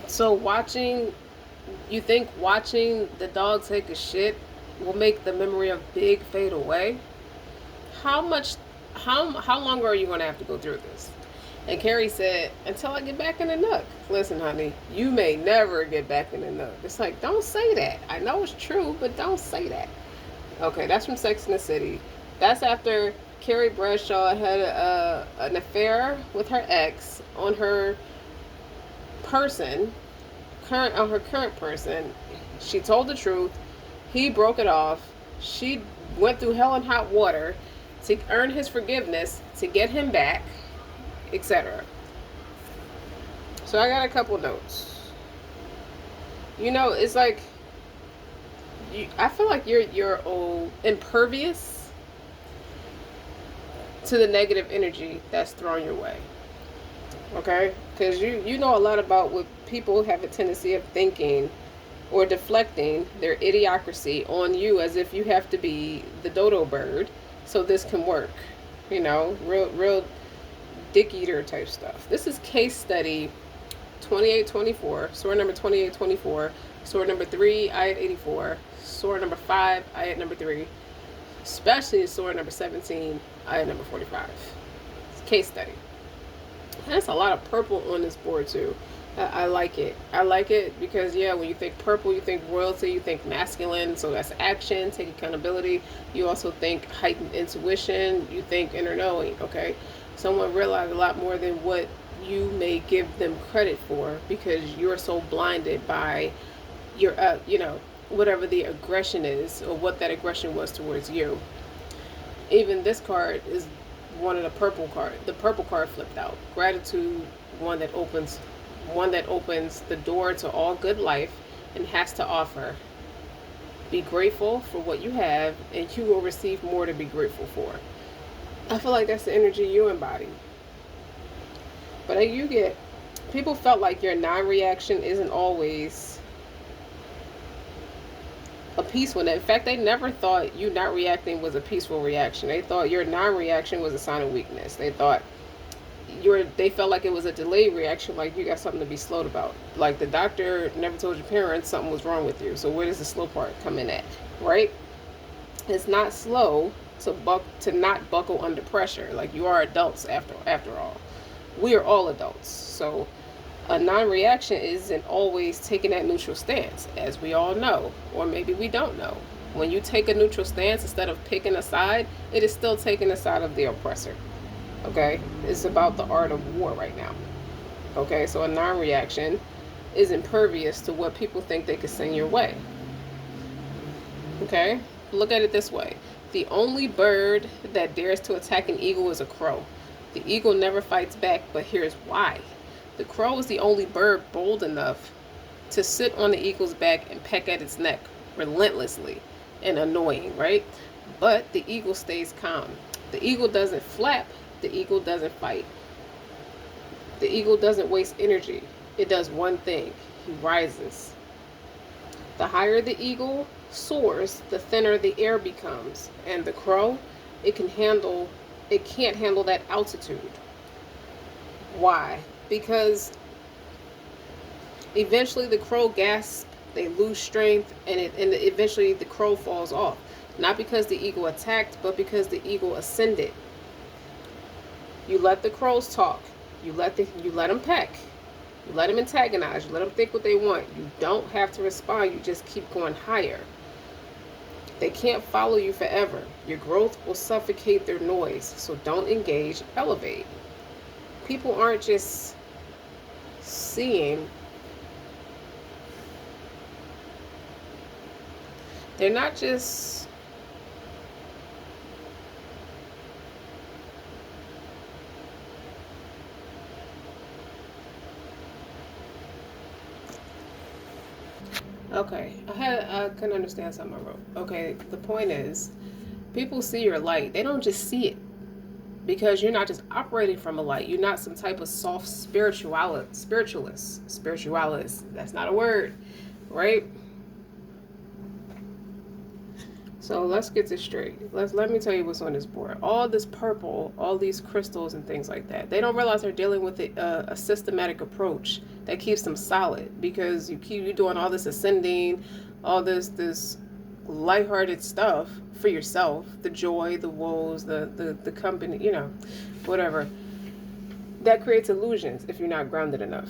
So you think watching the dog take a shit will make the memory of Big fade away? How much, how long are you going to have to go through this? And Carrie said, until I get back in the nook. Listen, honey, you may never get back in the nook. It's like, don't say that. I know it's true, but don't say that. Okay, that's from Sex and the City. That's after Carrie Bradshaw had an affair with her ex on her person, her current person. She told the truth. He broke it off. She went through hell and hot water to earn his forgiveness, to get him back, etc. So I got a couple notes. It's like I feel like you're impervious to the negative energy that's thrown your way. Okay, because you know a lot about what people have a tendency of thinking or deflecting their idiocracy on you, as if you have to be the dodo bird so this can work. Real dick eater type stuff. This is case study 2824, sword number 2824, sword number 3, ayat 84, sword number 5, ayat number 3, especially sword number 17, ayat number 45. It's a case study. And that's a lot of purple on this board too. I like it. I like it because, yeah, when you think purple, you think royalty, you think masculine, so that's action, take accountability. You also think heightened intuition, you think inner knowing, okay? Someone realized a lot more than what you may give them credit for, because you're so blinded by your, whatever the aggression is, or what that aggression was towards you. Even this card is one of the purple card flipped out. Gratitude, one that opens the door to all good life and has to offer. Be grateful for what you have, and you will receive more to be grateful for. I feel like that's the energy you embody. But people felt like your non-reaction isn't always a peaceful one. In fact, they never thought you not reacting was a peaceful reaction. They thought your non-reaction was a sign of weakness. They felt like it was a delayed reaction, like you got something to be slowed about. Like the doctor never told your parents something was wrong with you. So where does the slow part come in at, right? It's not slow to not buckle under pressure. Like, you are adults after all. We are all adults. So a non-reaction isn't always taking that neutral stance, as we all know, or maybe we don't know. When you take a neutral stance instead of picking a side, it is still taking the side of the oppressor. Okay? It's about the art of war right now. Okay? So a non-reaction is impervious to what people think they could send your way. Okay? Look at it this way. The only bird that dares to attack an eagle is a crow. The eagle never fights back, but here's why. The crow is the only bird bold enough to sit on the eagle's back and peck at its neck relentlessly and annoying, right? But the eagle stays calm. The eagle doesn't flap. The eagle doesn't fight. The eagle doesn't waste energy. It does one thing. He rises. The higher the eagle soars, the thinner the air becomes. And the crow, it can't handle that altitude. Why? Because eventually the crow gasps, they lose strength, and eventually the crow falls off. Not because the eagle attacked, but because the eagle ascended. You let the crows talk. You let them peck. You let them antagonize. You let them think what they want. You don't have to respond. You just keep going higher. They can't follow you forever. Your growth will suffocate their noise. So don't engage, elevate. People aren't just seeing. They're not just okay. I couldn't understand something I wrote. Okay, the point is, people see your light. They don't just see it, because you're not just operating from a light. You're not some type of soft spiritualist. That's not a word, right? So let's get this straight. Let me tell you what's on this board. All this purple, all these crystals and things like that. They don't realize they're dealing with a systematic approach that keeps them solid, because you doing all this ascending, all this lighthearted stuff for yourself, the joy, the woes, the company, whatever. That creates illusions if you're not grounded enough.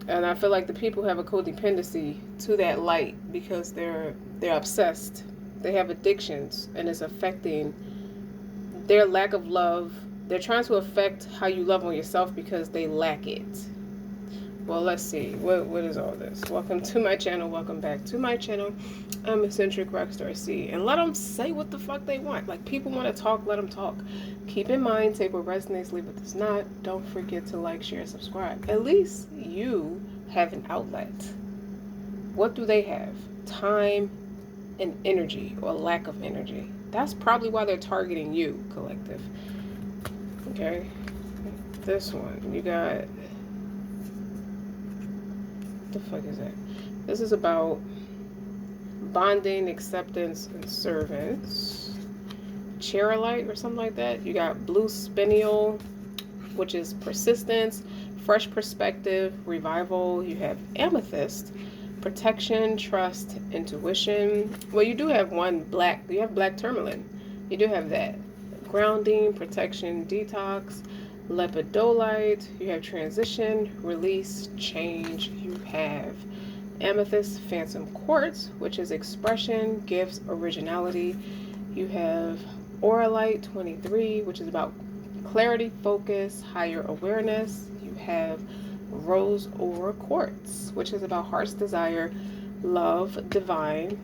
And I feel like the people have a codependency to that light because they're obsessed. They have addictions, and it's affecting their lack of love. They're trying to affect how you love on yourself because they lack it. Well, let's see. What is all this? Welcome to my channel. Welcome back to my channel. I'm Eccentric Rockstar C. And let them say what the fuck they want. Like, people want to talk, let them talk. Keep in mind, take what resonates, leave what does not. Don't forget to like, share, subscribe. At least you have an outlet. What do they have? Time and energy, or lack of energy. That's probably why they're targeting you, collective. Okay? This one, you got... What the fuck is that? This is about bonding, acceptance, and servants. Chairlight or something like that. You got blue spinel, which is persistence, fresh perspective, revival. You have amethyst, protection, trust, intuition. Well, you do have one black. You have black tourmaline. You do have that. Grounding, protection, detox, lepidolite. You have transition, release, change. You have amethyst, phantom quartz, which is expression, gifts, originality. You have auralite 23, which is about clarity, focus, higher awareness. You have rose ore quartz, which is about heart's desire, love, divine.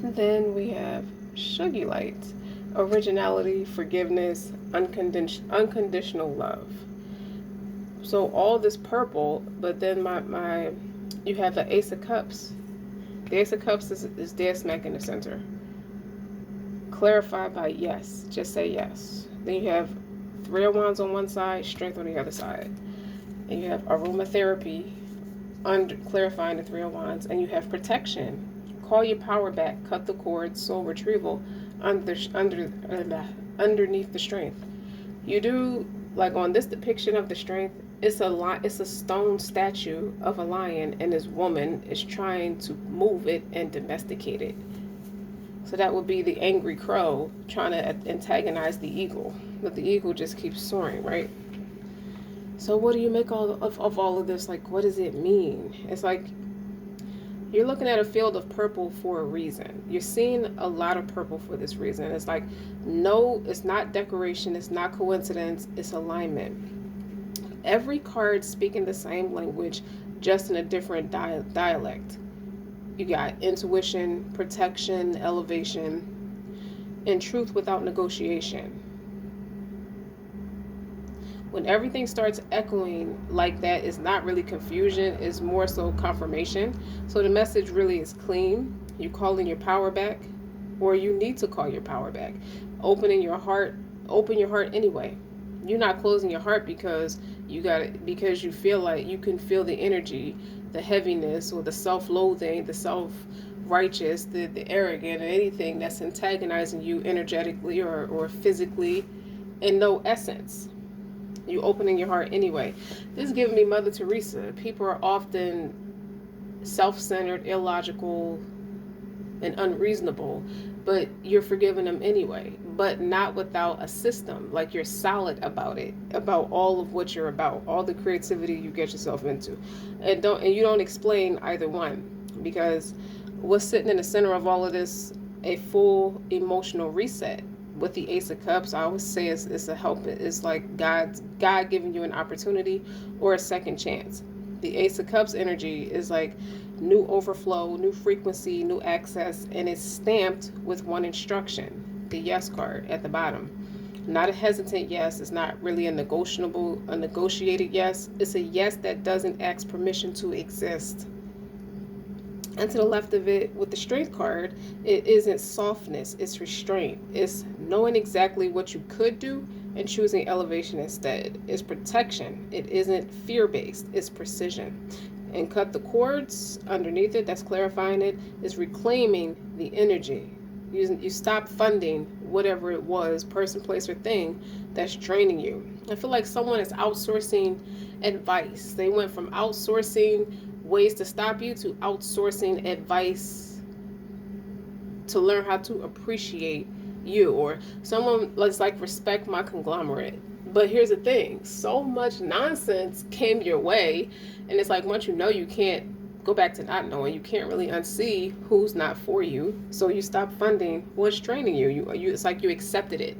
And then we have sugilite, originality, forgiveness, unconditional love. So all this purple, but then you have the Ace of Cups. The Ace of Cups is dead smack in the center. Clarified by yes. Just say yes. Then you have Three of Wands on one side, Strength on the other side. And you have aromatherapy, clarifying the Three of Wands. And you have protection. Call your power back. Cut the cord. Soul retrieval underneath the strength. You do, like on this depiction of the strength, it's a stone statue of a lion, and this woman is trying to move it and domesticate it. So that would be the angry crow trying to antagonize the eagle, but the eagle just keeps soaring, right? So what do you make of all of this? Like, what does it mean? It's like you're looking at a field of purple for a reason. You're seeing a lot of purple for this reason. It's like, no, it's not decoration. It's not coincidence. It's alignment. Every card speaking the same language, just in a different dialect. You got intuition, protection, elevation, and truth without negotiation. When everything starts echoing like that, it's not really confusion, it's more so confirmation. So the message really is clean. You're calling your power back, or you need to call your power back. Open your heart anyway. You're not closing your heart because you feel like you can feel the energy, the heaviness, or the self-loathing, the self-righteous, the arrogant, or anything that's antagonizing you energetically or physically, in no essence. You opening your heart anyway. This is giving me Mother Teresa. People are often self-centered, illogical, and unreasonable, but you're forgiving them anyway, but not without a system. Like, you're solid about it, about all of what you're about, all the creativity you get yourself into, and you don't explain either one, because what's sitting in the center of all of this, a full emotional reset. With the Ace of Cups, I always say it's a help. It's like God giving you an opportunity or a second chance. The Ace of Cups energy is like new overflow, new frequency, new access, and it's stamped with one instruction, the yes card at the bottom. Not a hesitant yes. It's not really a negotiated yes. It's a yes that doesn't ask permission to exist. And to the left of it, with the Strength card, it isn't softness, it's restraint. It's knowing exactly what you could do and choosing elevation instead. It's protection. It isn't fear-based, it's precision. And cut the cords underneath it, that's clarifying it, is reclaiming the energy. You stop funding whatever it was, person, place, or thing that's draining you. I feel like someone is outsourcing advice. They went from outsourcing ways to stop you to outsourcing advice to learn how to appreciate you. Or someone, let's like, respect my conglomerate. But here's the thing, so much nonsense came your way, and it's like once you know, you can't go back to not knowing. You can't really unsee who's not for you, so you stop funding what's draining you. You it's like you accepted it.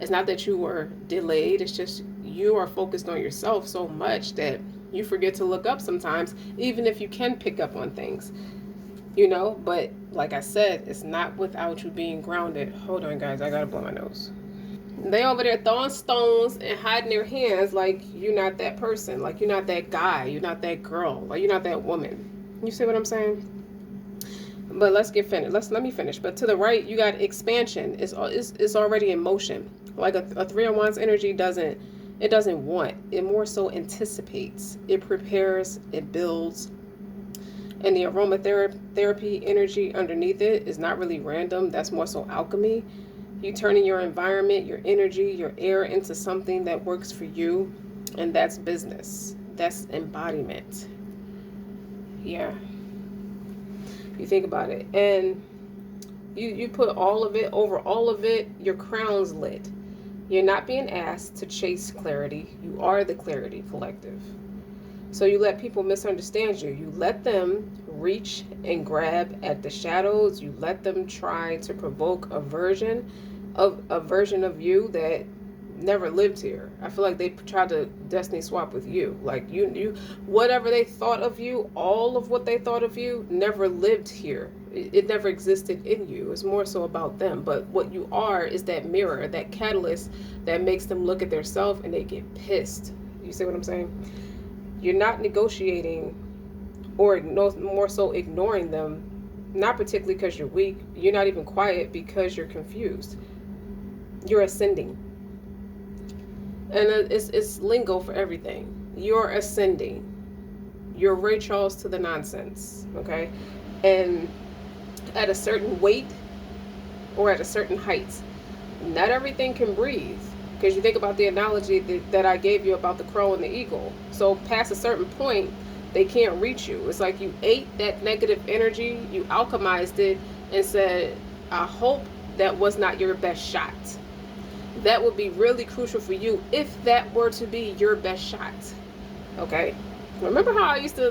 It's not that you were delayed, it's just you are focused on yourself so much that you forget to look up sometimes, even if you can pick up on things, you know. But like I said, it's not without you being grounded. Hold on, guys, I gotta blow my nose. They over there throwing stones and hiding their hands like you're not that person, like you're not that guy, you're not that girl, like you're not that woman. You see what I'm saying? But let's get finished. Let me finish. But to the right, you got expansion. It's already in motion. Like a Three of Wands energy doesn't want. It more so anticipates. It prepares. It builds. And the aromatherapy energy underneath it is not really random. That's more so alchemy. You turning your environment, your energy, your air into something that works for you, and that's business. That's embodiment. Yeah. You think about it, and you put all of it over all of it. Your crown's lit. You're not being asked to chase clarity. You are the clarity collective. So you let people misunderstand you. You let them reach and grab at the shadows. You let them try to provoke a version of you that never lived here. I feel like they tried to destiny swap with you. Like you whatever they thought of you, all of what they thought of you never lived here. It never existed in you. It's more so about them. But what you are is that mirror, that catalyst that makes them look at their self and they get pissed. You see what I'm saying? You're not negotiating or more so ignoring them, not particularly because you're weak. You're not even quiet because you're confused. You're ascending. And it's lingo for everything. You're ascending. You're Ray Charles to the nonsense, okay? And at a certain weight or at a certain height, not everything can breathe. Because you think about the analogy that I gave you about the crow and the eagle. So past a certain point, they can't reach you. It's like you ate that negative energy, you alchemized it, and said, I hope that was not your best shot. That would be really crucial for you if that were to be your best shot. Okay? Remember how I used to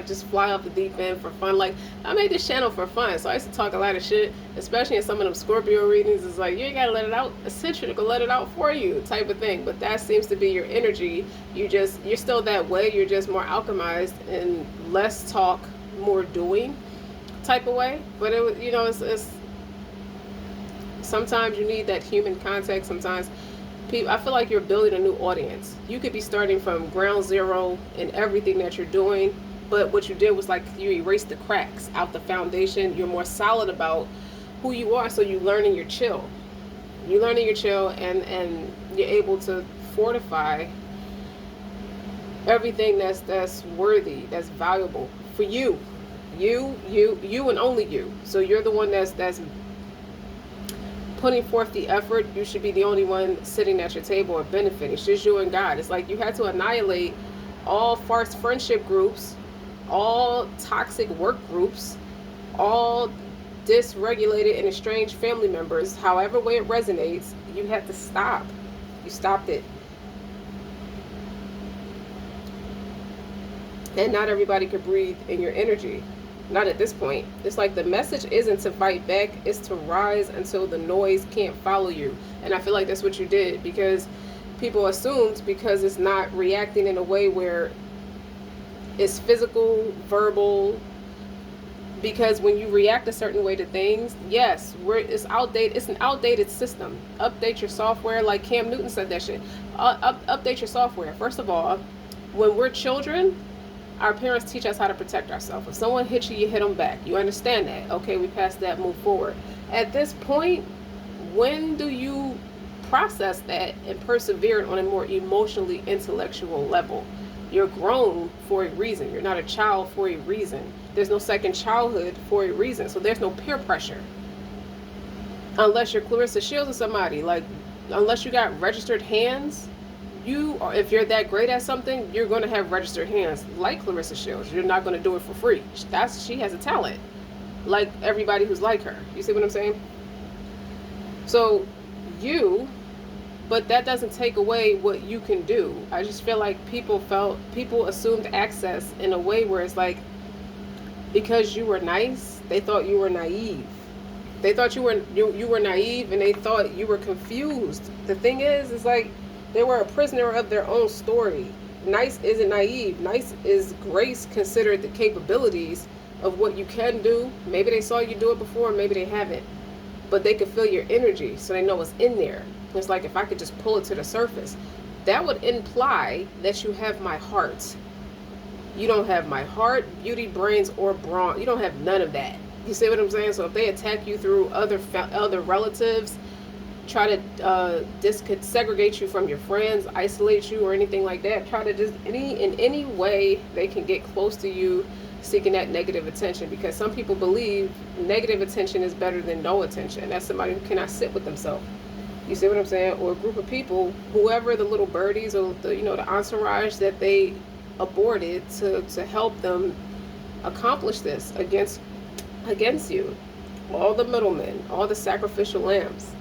just fly off the deep end for fun? Like, I made this channel for fun, so I used to talk a lot of shit, especially in some of them Scorpio readings. It's like, you ain't gotta let it out. Essentially, to let it out for you, type of thing. But that seems to be your energy. You're still that way. You're just more alchemized and less talk, more doing, type of way. But it's sometimes you need that human contact. Sometimes I feel like you're building a new audience. You could be starting from ground zero in everything that you're doing, but what you did was like you erased the cracks out the foundation. You're more solid about who you are, so you learning your chill. You're learning your chill, and you're able to fortify everything that's worthy, that's valuable for you. You and only you. So you're the one that's putting forth the effort. You should be the only one sitting at your table or benefiting. It's just you and God. It's like you had to annihilate all farce friendship groups, all toxic work groups, all dysregulated and estranged family members. However way it resonates, you had to stop. You stopped it. And not everybody could breathe in your energy. Not at this point. It's like the message isn't to fight back, it's to rise until the noise can't follow you. And I feel like that's what you did, because people assumed because it's not reacting in a way where it's physical, verbal, because when you react a certain way to things, yes, it's outdated. It's an outdated system. Update your software, like Cam Newton said that shit. Update your software. First of all, when we're children, our parents teach us how to protect ourselves. If someone hits you, you hit them back. You understand that. Okay, we passed that, move forward. At this point, when do you process that and persevere on a more emotionally intellectual level? You're grown for a reason. You're not a child for a reason. There's no second childhood for a reason. So there's no peer pressure. Unless you're Clarissa Shields or somebody, like, unless you got registered hands, you are, if you're that great at something, you're going to have registered hands like Clarissa Shields. You're not going to do it for free. She has a talent, like everybody who's like her. You see what I'm saying? So you, but that doesn't take away what you can do. I just feel like people assumed access in a way where it's like, because you were nice, they thought you were naive. They thought you were naive, and they thought you were confused. The thing is like, they were a prisoner of their own story. Nice isn't naive. Nice is grace considered the capabilities of what you can do. Maybe they saw you do it before, maybe they haven't. But they could feel your energy, so they know what's in there. It's like, if I could just pull it to the surface, that would imply that you have my heart. You don't have my heart, beauty, brains, or brawn. You don't have none of that. You see what I'm saying? So if they attack you through other relatives, try to segregate you from your friends, isolate you, or anything like that, try to just in any way they can get close to you, seeking that negative attention, because some people believe negative attention is better than no attention. That's somebody who cannot sit with themselves. You see what I'm saying? Or a group of people, whoever the little birdies or the entourage that they aborted to help them accomplish this against you. All the middlemen, all the sacrificial lambs,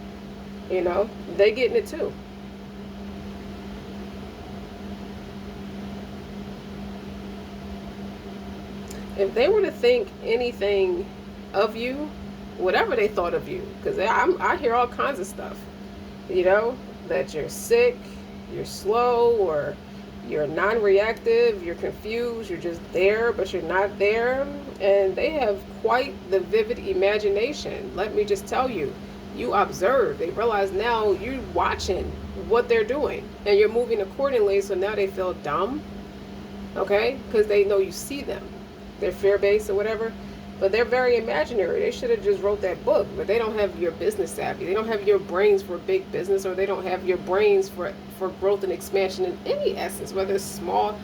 they getting it too. If they were to think anything of you, whatever they thought of you, because I hear all kinds of stuff, that you're sick, you're slow, or you're non-reactive, you're confused, you're just there, but you're not there. And they have quite the vivid imagination. Let me just tell you, you observe. They realize now you're watching what they're doing, and you're moving accordingly, so now they feel dumb, okay? Because they know you see them. They're fear-based or whatever, but they're very imaginary. They should have just wrote that book, but they don't have your business savvy. They don't have your brains for big business, or they don't have your brains for growth and expansion in any essence, whether it's small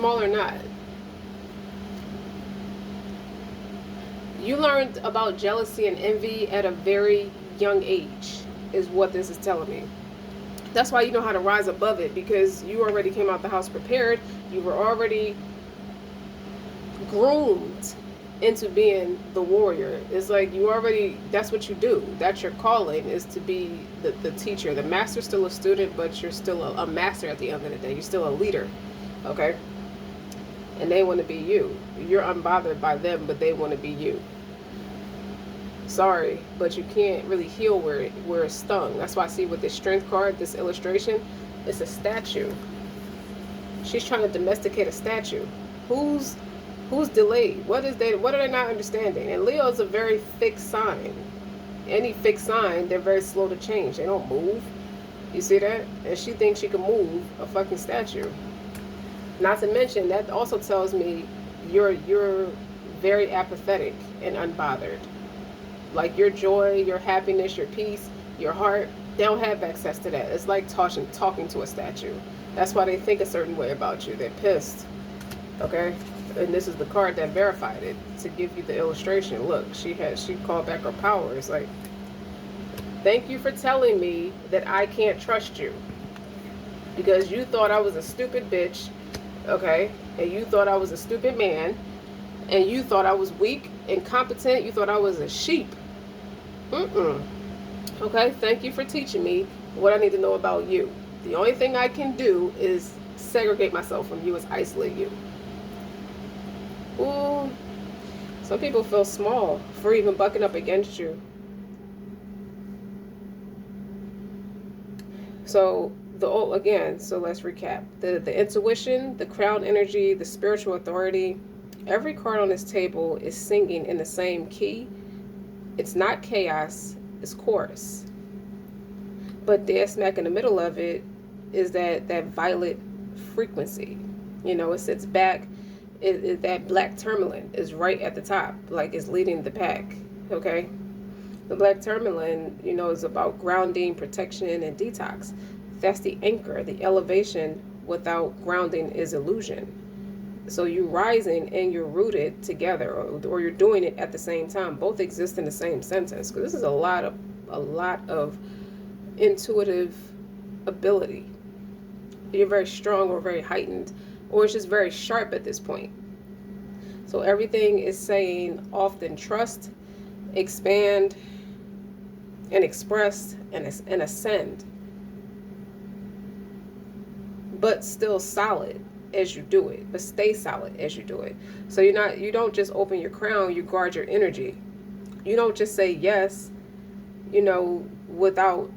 or not. You learned about jealousy and envy at a very young age, is what this is telling me. That's why you know how to rise above it, because you already came out the house prepared. You were already groomed into being the warrior. It's like that's what you do. That's your calling, is to be the teacher. The master's still a student, but you're still a master at the end of the day. You're still a leader, okay? And they want to be you. You're unbothered by them, but they want to be you. Sorry, but you can't really heal where it's stung. That's why I see with this strength card, this illustration, it's a statue. She's trying to domesticate a statue. Who's delayed? What are they not understanding? And Leo is a very fixed sign. Any fixed sign, they're very slow to change. They don't move. You see that? And she thinks she can move a fucking statue. Not to mention, that also tells me you're very apathetic and unbothered. Like your joy, your happiness, your peace, your heart, they don't have access to that. It's like talking to a statue. That's why they think a certain way about you. They're pissed. Okay? And this is the card that verified it, to give you the illustration. Look, she called back her power. It's like, thank you for telling me that I can't trust you, because you thought I was a stupid bitch, okay? And you thought I was a stupid man, and you thought I was weak, incompetent. You thought I was a sheep. Okay, thank you for teaching me what I need to know about you. The only thing I can do is segregate myself from you, is isolate you. Ooh, some people feel small for even bucking up against you. So so let's recap. The intuition, the crown energy, the spiritual authority. Every card on this table is singing in the same key. It's not chaos, it's chorus. But dead smack in the middle of it is that violet frequency. It sits back. That black tourmaline is right at the top, like it's leading the pack, okay? The black tourmaline, is about grounding, protection, and detox. That's the anchor. The elevation without grounding is illusion. So you're rising and you're rooted together, or you're doing it at the same time. Both exist in the same sentence. Because this is a lot of intuitive ability. You're very strong or very heightened, or it's just very sharp at this point. So everything is saying often trust, expand, and express, and ascend, but still solid as you do it, but stay solid as you do it. So you don't just open your crown, you guard your energy. You don't just say yes, without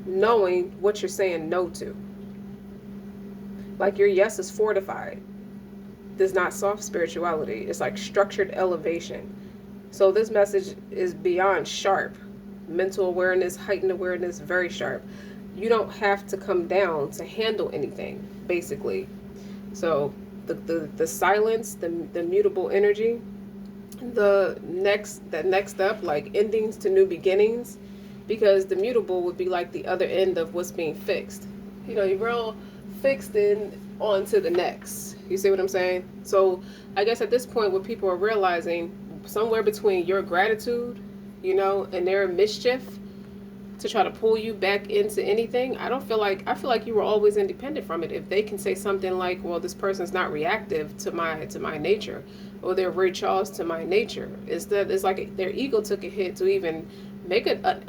knowing what you're saying no to. Like your yes is fortified. This is not soft spirituality. It's like structured elevation. So this message is beyond sharp. Mental awareness, heightened awareness, very sharp. You don't have to come down to handle anything, basically. So the silence, the mutable energy, the next up, like endings to new beginnings, because the mutable would be like the other end of what's being fixed. You're real fixed in on to the next. You see what I'm saying? So I guess at this point, what people are realizing, somewhere between your gratitude, and their mischief to try to pull you back into anything, I feel like you were always independent from it. If they can say something like, well, this person's not reactive to my nature, or they're Ray Charles to my nature, it's like their ego took a hit to even make an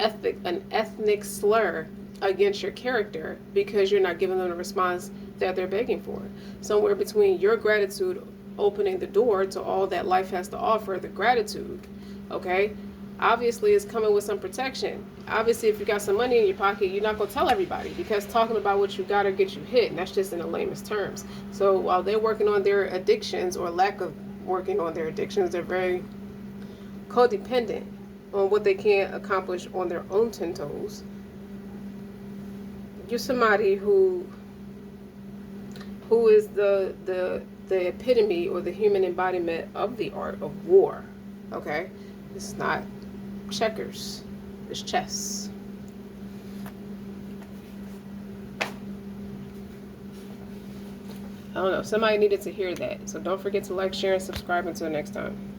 ethnic slur against your character, because you're not giving them the response that they're begging for. Somewhere between your gratitude opening the door to all that life has to offer, the gratitude, okay? Obviously, it's coming with some protection. Obviously, if you got some money in your pocket, you're not going to tell everybody, because talking about what you got will get you hit, and that's just in the lamest terms. So while they're working on their addictions, or lack of working on their addictions, they're very codependent on what they can't accomplish on their own 10 toes. You're somebody who is the epitome or the human embodiment of the art of war. Okay? It's not checkers. It's chess. I don't know. Somebody needed to hear that. So don't forget to like, share, and subscribe. Until next time.